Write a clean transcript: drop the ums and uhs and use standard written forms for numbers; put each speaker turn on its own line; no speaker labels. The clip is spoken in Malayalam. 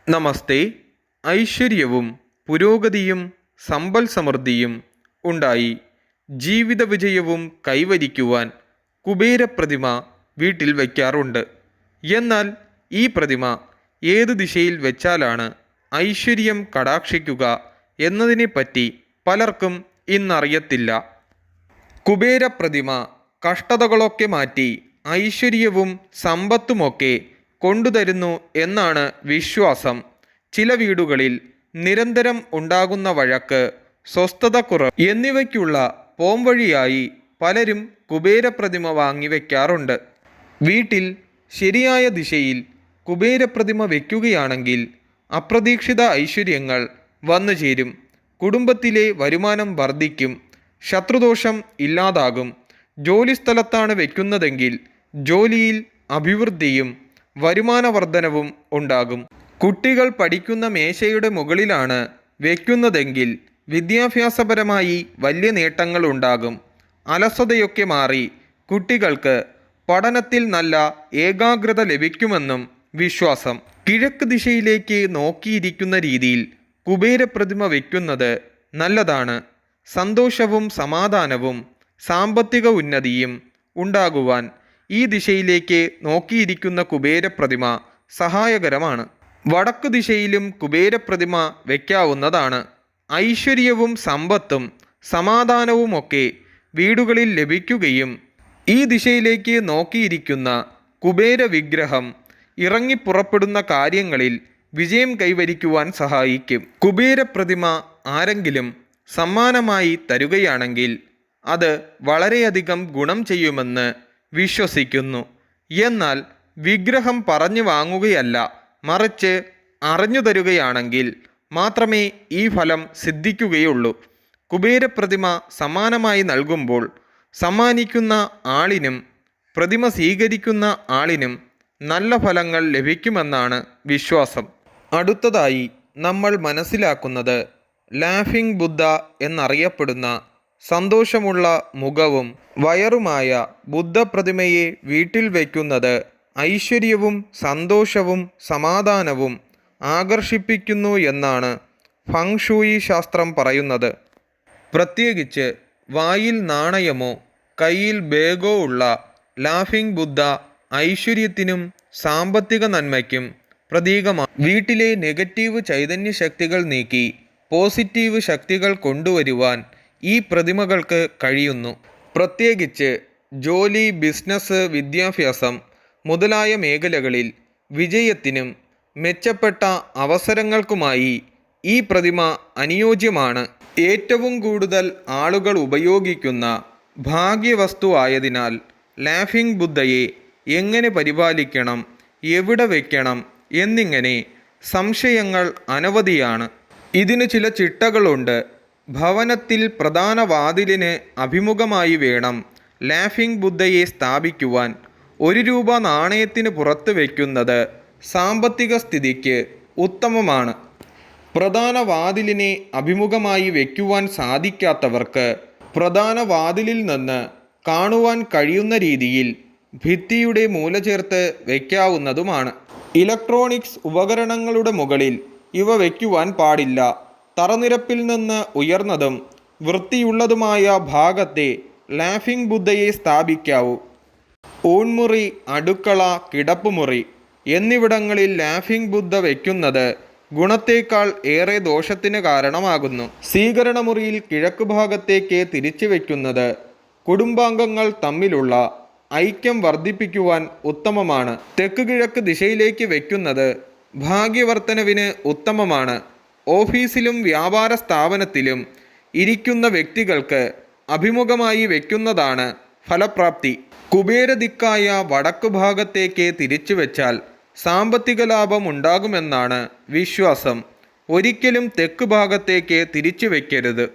നമസ്തേ. ഐശ്വര്യവും പുരോഗതിയും സമ്പൽ സമൃദ്ധിയും ഉണ്ടായി ജീവിത വിജയവും കൈവരിക്കുവാൻ കുബേരപ്രതിമ വീട്ടിൽ വയ്ക്കാറുണ്ട്. എന്നാൽ ഈ പ്രതിമ ഏത് ദിശയിൽ വെച്ചാലാണ് ഐശ്വര്യം കടാക്ഷിക്കുക എന്നതിനെപ്പറ്റി പലർക്കും ഇന്നറിയത്തില്ല. കുബേരപ്രതിമ കഷ്ടതകളൊക്കെ മാറ്റി ഐശ്വര്യവും സമ്പത്തുമൊക്കെ കൊണ്ടുതരുന്നു എന്നാണ് വിശ്വാസം. ചില വീടുകളിൽ നിരന്തരം ഉണ്ടാകുന്ന വഴക്ക്, സ്വസ്ഥതക്കുറവ് എന്നിവയ്ക്കുള്ള പോംവഴിയായി പലരും കുബേരപ്രതിമ വാങ്ങിവെക്കാറുണ്ട്. വീട്ടിൽ ശരിയായ ദിശയിൽ കുബേരപ്രതിമ വയ്ക്കുകയാണെങ്കിൽ അപ്രതീക്ഷിത ഐശ്വര്യങ്ങൾ വന്നു ചേരും. കുടുംബത്തിലെ വരുമാനം വർദ്ധിക്കും. ശത്രുദോഷം ഇല്ലാതാകും. ജോലിസ്ഥലത്താണ് വയ്ക്കുന്നതെങ്കിൽ ജോലിയിൽ അഭിവൃദ്ധിയും വരുമാന വർധനവും ഉണ്ടാകും. കുട്ടികൾ പഠിക്കുന്ന മേശയുടെ മുകളിലാണ് വയ്ക്കുന്നതെങ്കിൽ വിദ്യാഭ്യാസപരമായി വലിയ നേട്ടങ്ങൾ ഉണ്ടാകും. അലസതയൊക്കെ മാറി കുട്ടികൾക്ക് പഠനത്തിൽ നല്ല ഏകാഗ്രത ലഭിക്കുമെന്നും വിശ്വാസം. കിഴക്ക് ദിശയിലേക്ക് നോക്കിയിരിക്കുന്ന രീതിയിൽ കുബേരപ്രതിമ വയ്ക്കുന്നത് നല്ലതാണ്. സന്തോഷവും സമാധാനവും സാമ്പത്തിക ഉന്നതിയും ഉണ്ടാകുവാൻ ഈ ദിശയിലേക്ക് നോക്കിയിരിക്കുന്ന കുബേരപ്രതിമ സഹായകരമാണ്. വടക്കു ദിശയിലും കുബേരപ്രതിമ വയ്ക്കാവുന്നതാണ്. ഐശ്വര്യവും സമ്പത്തും സമാധാനവുമൊക്കെ വീടുകളിൽ ലഭിക്കുകയും ഈ ദിശയിലേക്ക് നോക്കിയിരിക്കുന്ന കുബേര വിഗ്രഹം ഇറങ്ങിപ്പുറപ്പെടുന്ന കാര്യങ്ങളിൽ വിജയം കൈവരിക്കുവാൻ സഹായിക്കും. കുബേരപ്രതിമ ആരെങ്കിലും സമ്മാനമായി തരുകയാണെങ്കിൽ അത് വളരെയധികം ഗുണം ചെയ്യുമെന്ന് വിശ്വസിക്കുന്നു. എന്നാൽ വിഗ്രഹം പറഞ്ഞു വാങ്ങുകയല്ല, മറിച്ച് അറിഞ്ഞു തരുകയാണെങ്കിൽ മാത്രമേ ഈ ഫലം സിദ്ധിക്കുകയുള്ളൂ. കുബേരപ്രതിമ സമ്മാനമായി നൽകുമ്പോൾ സമ്മാനിക്കുന്ന ആളിനും പ്രതിമ സ്വീകരിക്കുന്ന ആളിനും നല്ല ഫലങ്ങൾ ലഭിക്കുമെന്നാണ് വിശ്വാസം. അടുത്തതായി നമ്മൾ മനസ്സിലാക്കുന്നത് ലാഫിംഗ് ബുദ്ധ എന്നറിയപ്പെടുന്ന സന്തോഷമുള്ള മുഖവും വയറുമായ ബുദ്ധപ്രതിമയെ വീട്ടിൽ വയ്ക്കുന്നത് ഐശ്വര്യവും സന്തോഷവും സമാധാനവും ആകർഷിപ്പിക്കുന്നു എന്നാണ് ഫങ് ഷൂയി ശാസ്ത്രം പറയുന്നത്. പ്രത്യേകിച്ച് വായിൽ നാണയമോ കയ്യിൽ ബാഗോ ഉള്ള ലാഫിംഗ് ബുദ്ധ ഐശ്വര്യത്തിനും സാമ്പത്തിക നന്മയ്ക്കും പ്രതീകമാണ്. വീട്ടിലെ നെഗറ്റീവ് ചൈതന്യ ശക്തികൾ നീക്കി പോസിറ്റീവ് ശക്തികൾ കൊണ്ടുവരുവാൻ ഈ പ്രതിമകൾക്ക് കഴിയുന്നു. പ്രത്യേകിച്ച് ജോലി, ബിസിനസ്, വിദ്യാഭ്യാസം മുതലായ മേഖലകളിൽ വിജയത്തിനും മെച്ചപ്പെട്ട അവസരങ്ങൾക്കുമായി ഈ പ്രതിമ അനുയോജ്യമാണ്. ഏറ്റവും കൂടുതൽ ആളുകൾ ഉപയോഗിക്കുന്ന ഭാഗ്യവസ്തു ആയതിനാൽ ലാഫിംഗ് ബുദ്ധയെ എങ്ങനെ പരിപാലിക്കണം, എവിടെ വയ്ക്കണം എന്നിങ്ങനെ സംശയങ്ങൾ അനവധിയാണ്. ഇതിന് ചില ചിട്ടകളുണ്ട്. ഭവനത്തിൽ പ്രധാന വാതിലിന് അഭിമുഖമായി വേണം ലാഫിംഗ് ബുദ്ധയെ സ്ഥാപിക്കുവാൻ. ₹1 നാണയത്തിന് പുറത്ത് വയ്ക്കുന്നത് സാമ്പത്തിക സ്ഥിതിക്ക് ഉത്തമമാണ്. പ്രധാന വാതിലിനെ അഭിമുഖമായി വയ്ക്കുവാൻ സാധിക്കാത്തവർക്ക് പ്രധാന വാതിലിൽ നിന്ന് കാണുവാൻ കഴിയുന്ന രീതിയിൽ ഭിത്തിയുടെ മൂല ചേർത്ത് വയ്ക്കാവുന്നതുമാണ്. ഇലക്ട്രോണിക്സ് ഉപകരണങ്ങളുടെ മുകളിൽ ഇവ വയ്ക്കുവാൻ പാടില്ല. തറനിരപ്പിൽ നിന്ന് ഉയർന്നതും വൃത്തിയുള്ളതുമായ ഭാഗത്തെ ലാഫിംഗ് ബുദ്ധയെ സ്ഥാപിക്കാവൂ. ഊൺമുറി, അടുക്കള, കിടപ്പുമുറി എന്നിവിടങ്ങളിൽ ലാഫിംഗ് ബുദ്ധ വയ്ക്കുന്നത് ഗുണത്തേക്കാൾ ഏറെ ദോഷത്തിന് കാരണമാകുന്നു. സ്വീകരണമുറിയിൽ കിഴക്ക് ഭാഗത്തേക്ക് തിരിച്ചു വയ്ക്കുന്നത് കുടുംബാംഗങ്ങൾ തമ്മിലുള്ള ഐക്യം വർദ്ധിപ്പിക്കുവാൻ ഉത്തമമാണ്. തെക്ക് കിഴക്ക് ദിശയിലേക്ക് വയ്ക്കുന്നത് ഭാഗ്യവർദ്ധനവിന് ഉത്തമമാണ്. ഓഫീസിലും വ്യാപാര സ്ഥാപനത്തിലും ഇരിക്കുന്ന വ്യക്തികൾക്ക് അഭിമുഖമായി വയ്ക്കുന്നതാണ് ഫലപ്രാപ്തി. കുബേരദിക്കായ വടക്കു ഭാഗത്തേക്ക് തിരിച്ചു വെച്ചാൽ സാമ്പത്തിക ലാഭം ഉണ്ടാകുമെന്നാണ് വിശ്വാസം. ഒരിക്കലും തെക്ക് ഭാഗത്തേക്ക് തിരിച്ചു വയ്ക്കരുത്.